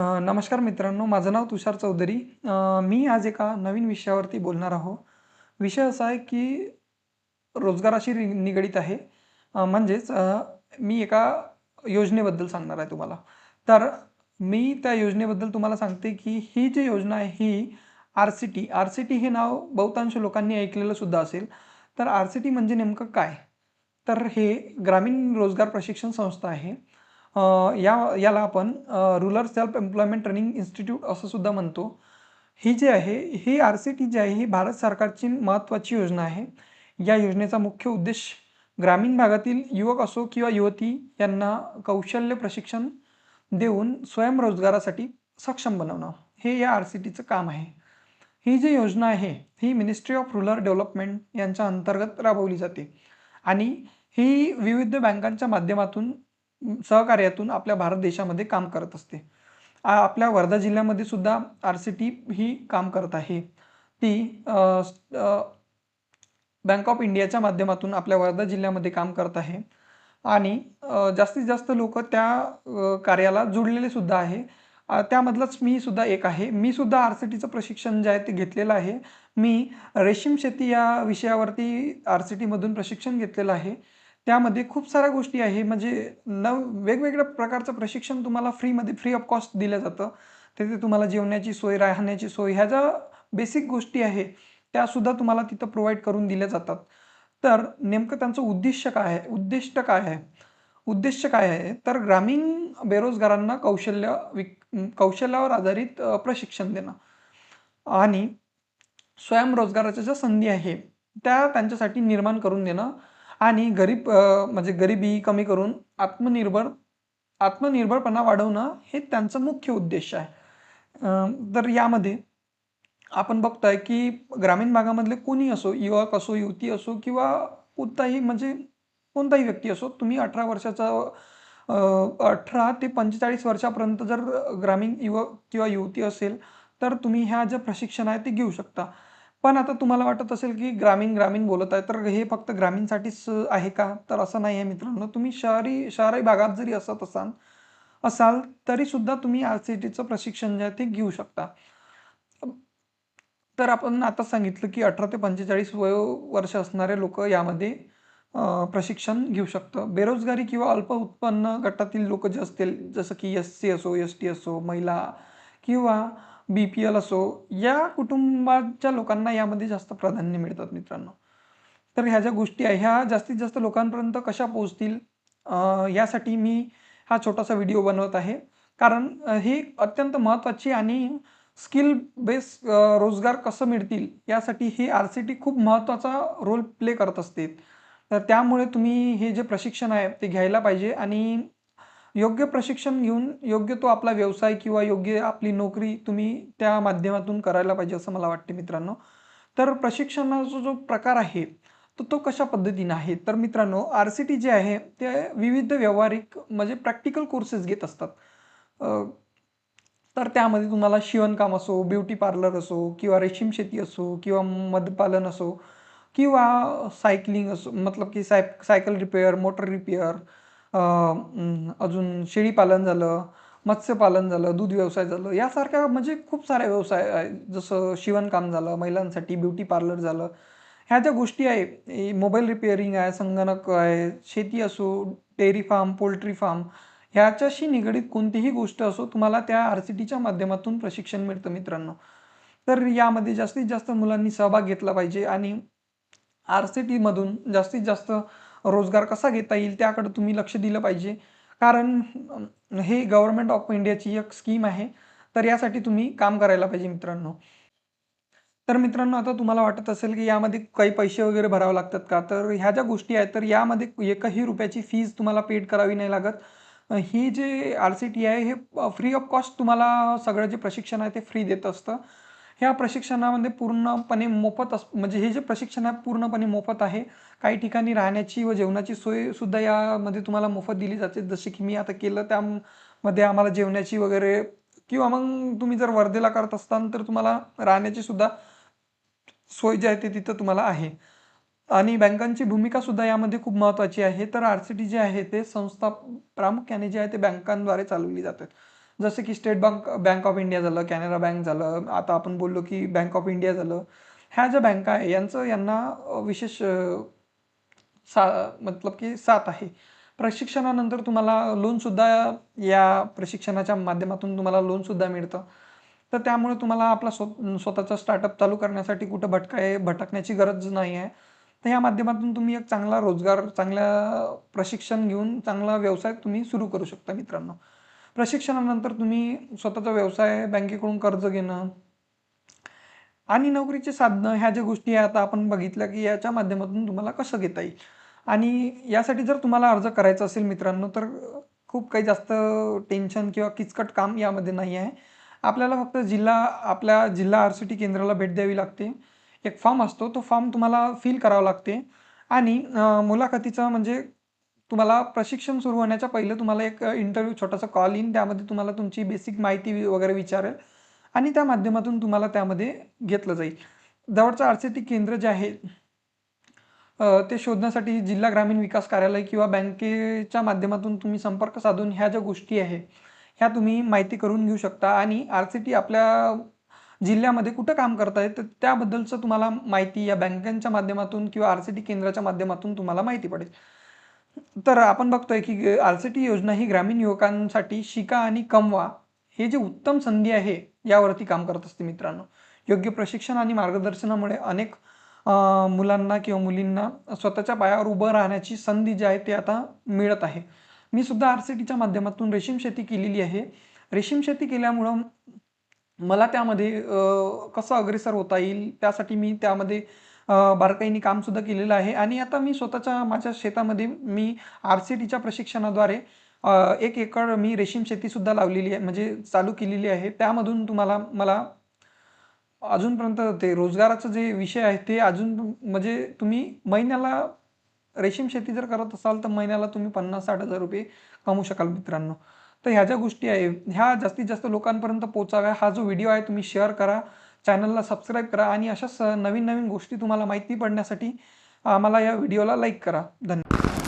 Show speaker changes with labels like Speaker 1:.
Speaker 1: नमस्कार मित्रांनो, माझं नाव तुषार चौधरी. मी आज एका नवीन विषयावरती बोलणार आहो. विषय असा आहे की रोजगाराशी निगडीत आहे. म्हणजेच मी एका योजनेबद्दल सांगणार आहे तुम्हाला. तर मी त्या योजनेबद्दल तुम्हाला सांगते की ही जी योजना आहे ही आर-सी-टी. आर-सी-टी हे नाव बहुतांश लोकांनी ऐकलेलं सुद्धा असेल. तर आर-सी-टी म्हणजे नेमकं काय? तर हे ग्रामीण रोजगार प्रशिक्षण संस्था आहे. अ, याला आपण rural self employment training institute असं सुद्धा म्हणतो. ही जी आहे, ही आर-सी-टी जी आहे, ही भारत सरकारची महत्त्वाची योजना आहे. या योजनेचा मुख्य उद्देश ग्रामीण भागातील युवक असो किंवा युवती यांना कौशल्य प्रशिक्षण देऊन स्वयंरोजगारासाठी सक्षम बनवणं, हे या आर-सी-टीचं काम आहे. ही जी योजना आहे, ही मिनिस्ट्री ऑफ रूरल डेव्हलपमेंट यांच्या अंतर्गत राबवली जाते आणि ही विविध बँकांच्या माध्यमातून सहकार्यातून आपल्या भारत देशामध्ये काम करत असते. आपल्या वर्धा जिल्ह्यामध्ये सुद्धा आर-सी-टी ही काम करत आहे. ती बँक ऑफ इंडियाच्या माध्यमातून आपल्या वर्धा जिल्ह्यामध्ये काम करत आहे आणि जास्तीत जास्त लोकं त्या कार्याला जुळलेले सुद्धा आहे. त्यामधलाच मी सुद्धा एक आहे. मी सुद्धा आर-सी-टीचं प्रशिक्षण जे आहे ते घेतलेलं आहे. मी रेशीम शेती या विषयावरती आर-सी-टीमधून प्रशिक्षण घेतलेलं आहे. त्यामध्ये खूप साऱ्या गोष्टी आहे म्हणजे वेगवेगळ्या प्रकारचं प्रशिक्षण तुम्हाला फ्री ऑफ कॉस्ट दिलं जातं. तिथे तुम्हाला जेवण्याची सोय, राहण्याची सोय ह्या ज्या बेसिक गोष्टी आहे, त्यासुद्धा तुम्हाला तिथं प्रोव्हाईड करून दिल्या जातात. तर नेमकं त्यांचं उद्दिष्ट काय आहे? तर ग्रामीण बेरोजगारांना कौशल्यावर आधारित प्रशिक्षण देणं आणि स्वयंरोजगाराच्या ज्या संधी आहे, त्या त्यांच्यासाठी निर्माण करून देणं आणि म्हणजे गरिबी कमी करून आत्मनिर्भरपणा वाढवणं हे त्यांचं मुख्य उद्देश आहे. तर यामध्ये आपण बघतोय की ग्रामीण भागामधले कोणी असो, युवक असो, युवती असो किंवा कोणताही म्हणजे कोणताही व्यक्ती असो, तुम्ही 18 ते 45 वर्षापर्यंत जर ग्रामीण युवक किंवा युवती असेल, तर तुम्ही ह्या ज्या प्रशिक्षण आहे ते घेऊ शकता. पण आता तुम्हाला वाटत असेल की ग्रामीण बोलत आहे, तर हे फक्त ग्रामीणसाठीच आहे का? तर असं नाही आहे मित्रांनो. तुम्ही शहरी भागात जरी असाल तरीसुद्धा तुम्ही आर-सी-टीचं प्रशिक्षण जे आहे ते घेऊ शकता. तर आपण आता सांगितलं की 18 ते 45 वर्ष असणारे लोकं यामध्ये प्रशिक्षण घेऊ शकतं. बेरोजगारी किंवा अल्प उत्पन्न गटातील लोकं जे असतील, जसं की एस-सी असो, एस-टी असो, महिला किंवा बी-पी-एल असो, या कुटुंबाच्या लोकांना यामध्ये जास्त प्राधान्य मिळतात मित्रांनो. तर ह्या ज्या गोष्टी आहे, ह्या जास्तीत जास्त लोकांपर्यंत कशा पोहोचतील यासाठी मी हा छोटासा व्हिडिओ बनवत आहे. कारण ही अत्यंत महत्त्वाची आणि स्किल बेस रोजगार कसं मिळतील यासाठी ही आर-सी-टी खूप महत्त्वाचा रोल प्ले करत असते. तर त्यामुळे तुम्ही हे जे प्रशिक्षण आहे ते घ्यायला पाहिजे आणि योग्य प्रशिक्षण घेऊन योग्य तो आपला व्यवसाय किंवा योग्य आपली नोकरी तुम्ही त्या माध्यमातून करायला पाहिजे असं मला वाटते मित्रांनो. तर प्रशिक्षणाचा जो प्रकार आहे, तर तो कशा पद्धतीने आहे? तर मित्रांनो आर-सी-टी जे आहे ते विविध व्यावहारिक म्हणजे प्रॅक्टिकल कोर्सेस घेत असतात. तर त्यामध्ये तुम्हाला शिवणकाम असो, ब्युटी पार्लर असो किंवा रेशीम शेती असो किंवा मधपालन असो किंवा सायकलिंग असो मतलब की सायकल रिपेअर, मोटर रिपेअर, अजून शेळीपालन झालं, मत्स्यपालन झालं, दूध व्यवसाय झालं, यासारख्या म्हणजे खूप सारे व्यवसाय आहेत. जसं शिवणकाम झालं, महिलांसाठी ब्युटी पार्लर झालं. ह्या ज्या गोष्टी आहे, मोबाईल रिपेअरिंग आहे, संगणक आहे, शेती असो, डेअरी फार्म, पोल्ट्री फार्म ह्याच्याशी निगडीत कोणतीही गोष्ट असो, तुम्हाला त्या आर-सी-टीच्या माध्यमातून प्रशिक्षण मिळतं मित्रांनो. तर यामध्ये जास्तीत जास्त मुलांनी सहभाग घेतला पाहिजे आणि आर-सी-टीमधून जास्तीत जास्त रोजगार कसा घेता येईल त्याकडे तुम्ही लक्ष दिलं पाहिजे. कारण हे गव्हर्नमेंट ऑफ इंडियाची एक स्कीम आहे. तर यासाठी तुम्ही काम करायला पाहिजे मित्रांनो. तर मित्रांनो आता तुम्हाला वाटत असेल, की यामध्ये काही पैसे वगैरे भरावे लागतात का? तर ह्या ज्या गोष्टी आहेत, तर यामध्ये एकही रुपयाची फीज तुम्हाला पेड करावी नाही लागत. ही जे आर-सी-टी आहे, हे फ्री ऑफ कॉस्ट तुम्हाला सगळं जे प्रशिक्षण आहे, ते फ्री देत असतं. ह्या प्रशिक्षणामध्ये पूर्णपणे म्हणजे हे जे प्रशिक्षण आहे पूर्णपणे मोफत आहे. काही ठिकाणी राहण्याची व जेवणाची सोयसुद्धा यामध्ये तुम्हाला मोफत दिली जाते. जसे की मी आता केलं त्यामध्ये आम्हाला जेवणाची वगैरे किंवा मग तुम्ही जर वर्धेला करत असाल तर तुम्हाला राहण्याची सुद्धा सोय जी आहे ती तिथं तुम्हाला आहे. आणि बँकांची भूमिका सुद्धा यामध्ये खूप महत्त्वाची आहे. तर आर-सी-टी जे आहे ते संस्था प्रामुख्याने जे आहे ते बँकांद्वारे चालवली जातात. जसे की स्टेट बँक ऑफ इंडिया झालं, कॅनरा बँक झालं, आता आपण बोललो की बँक ऑफ इंडिया झालं. ह्या ज्या बँका आहे यांना विशेष मतलब की साथ आहे. प्रशिक्षणानंतर तुम्हाला लोनसुद्धा या प्रशिक्षणाच्या माध्यमातून तुम्हाला लोनसुद्धा मिळतं. तर त्यामुळे तुम्हाला आपला स्वतःचा स्टार्टअप चालू करण्यासाठी कुठं भटकण्याची गरज नाही आहे. तर या माध्यमातून तुम्ही एक चांगला रोजगार, चांगल्या प्रशिक्षण घेऊन चांगला व्यवसाय तुम्ही सुरू करू शकता मित्रांनो. प्रशिक्षणानंतर तुम्ही स्वतःचा व्यवसाय, बँकेकडून कर्ज घेणं आणि नोकरीची साधनं ह्या ज्या गोष्टी आहे आता आपण बघितल्या की याच्या माध्यमातून तुम्हाला कसं घेता येईल. आणि यासाठी जर तुम्हाला अर्ज करायचा असेल मित्रांनो तर खूप काही जास्त टेन्शन किंवा किचकट काम यामध्ये नाही आहे. आपल्याला फक्त आपल्या जिल्हा RCT केंद्राला भेट द्यावी लागते. एक फॉर्म असतो, तो फॉर्म तुम्हाला फिल करावा लागते आणि मुलाखतीचा म्हणजे तुम्हाला प्रशिक्षण सुरू होण्याच्या पहिले तुम्हाला एक इंटरव्ह्यू छोटासा कॉल येईन. त्यामध्ये तुम्हाला तुमची बेसिक माहिती वगैरे विचारेल आणि त्या माध्यमातून तुम्हाला त्यामध्ये घेतलं जाईल. जवळचं RCT केंद्र जे आहे ते शोधण्यासाठी जिल्हा ग्रामीण विकास कार्यालय किंवा बँकेच्या माध्यमातून तुम्ही संपर्क साधून ह्या ज्या गोष्टी आहे, ह्या तुम्ही माहिती करून घेऊ शकता आणि RCT आपल्या जिल्ह्यामध्ये कुठं काम करताय तर त्याबद्दलचं तुम्हाला माहिती या बँकांच्या माध्यमातून किंवा RCT केंद्राच्या माध्यमातून तुम्हाला माहिती पडेल. तर आपण बघतोय की RCT योजना ही ग्रामीण युवकांसाठी शिका आणि कमवा हे जे उत्तम संधी आहे यावरती काम करत असते मित्रांनो. योग्य प्रशिक्षण आणि मार्गदर्शनामुळे अनेक मुलांना किंवा मुलींना स्वतःच्या पायावर उभं राहण्याची संधी जी आहे ती आता मिळत आहे. मी सुद्धा RCTच्या माध्यमातून रेशीम शेती केलेली आहे. रेशीम शेती केल्यामुळं मला त्यामध्ये कसं अग्रेसर होता येईल त्यासाठी मी त्यामध्ये बारकाईने कामसुद्धा केलेलं आहे आणि आता मी स्वतःच्या माझ्या शेतामध्ये मी RCTच्या प्रशिक्षणाद्वारे 1 एकर मी रेशीम शेतीसुद्धा लावलेली आहे म्हणजे चालू केलेली आहे. त्यामधून मला अजूनपर्यंत ते रोजगाराचं जे विषय आहे ते अजून म्हणजे तुम्ही महिन्याला रेशीम शेती जर करत असाल तर महिन्याला तुम्ही 50-60 हजार रुपये कमवू शकाल मित्रांनो. तर ह्या ज्या गोष्टी आहे ह्या जास्तीत जास्त लोकांपर्यंत पोहोचाव्या. हा जो व्हिडिओ आहे तुम्ही शेअर करा, चॅनलला सबस्क्राईब करा आणि अशाच नवीन नवीन गोष्टी तुम्हाला माहिती पडण्यासाठी आम्हाला या व्हिडिओला लाईक करा. धन्यवाद.